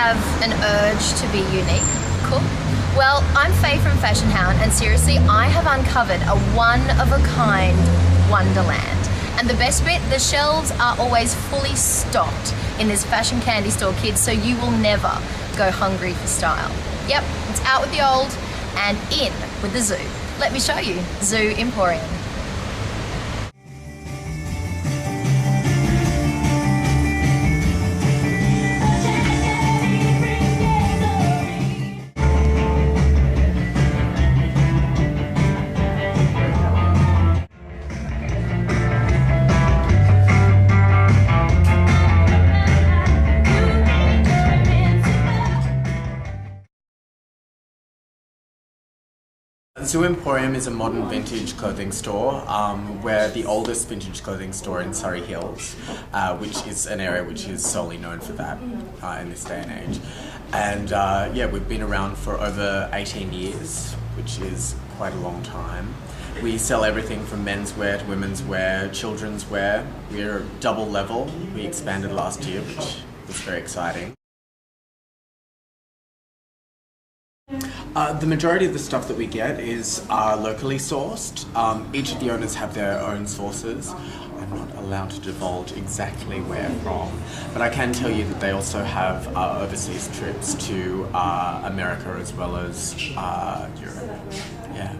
have an urge to be unique? Cool. Well, I'm Faye from Fashion Hound, and seriously, I have uncovered a one-of-a-kind wonderland. And the best bit, the shelves are always fully stocked in this fashion candy store, kids, so you will never go hungry for style. Yep, it's out with the old and in with the zoo. Let me show you, Zoo Emporium. Zoo Emporium is a modern vintage clothing store. We're the oldest vintage clothing store in Surrey Hills, which is an area which is solely known for that in this day and age. And yeah, we've been around for over 18 years, which is quite a long time. We sell everything from menswear to women's wear, children's wear. We're double level. We expanded last year, which was very exciting. The majority of the stuff that we get is locally sourced. Each of the owners have their own sources. I'm not allowed to divulge exactly where from, but I can tell you that they also have overseas trips to America as well as Europe. Yeah.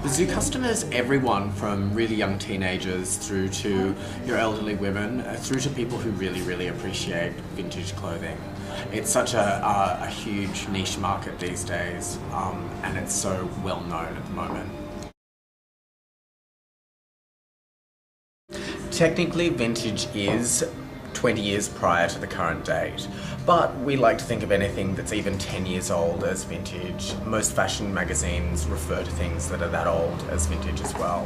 The zoo customers, everyone from really young teenagers through to your elderly women, through to people who really appreciate vintage clothing. It's such a huge niche market these days, and it's so well known at the moment. Technically, vintage is 20 years prior to the current date, but we like to think of anything that's even 10 years old as vintage. Most fashion magazines refer to things that are that old as vintage as well.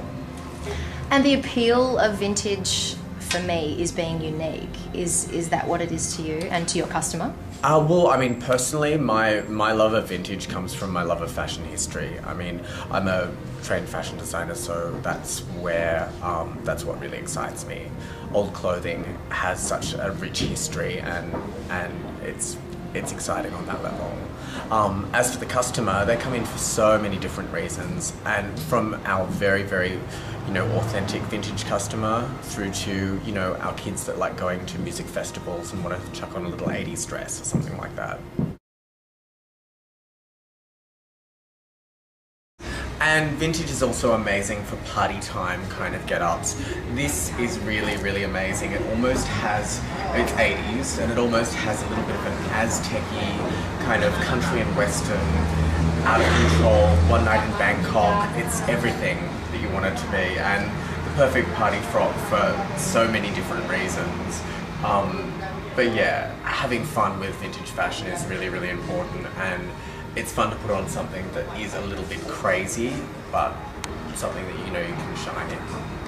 And the appeal of vintage for me is being unique. Is that what it is to you and to your customer? Well, I mean, personally, my love of vintage comes from my love of fashion history. I mean, I'm a trained fashion designer, so that's where, that's what really excites me. Old clothing has such a rich history, and it's exciting on that level. As for the customer, they come in for so many different reasons, and from our very, authentic vintage customer through to, our kids that like going to music festivals and want to chuck on a little 80s dress or something like that. And vintage is also amazing for party time kind of get-ups. This is really amazing. It almost has, it's 80s, and it almost has a little bit of an Aztec-y kind of country and western, out of control, one night in Bangkok. It's everything that you want it to be, and the perfect party frock for so many different reasons. But yeah, having fun with vintage fashion is really important, and it's fun to put on something that is a little bit crazy, but something that you know you can shine in.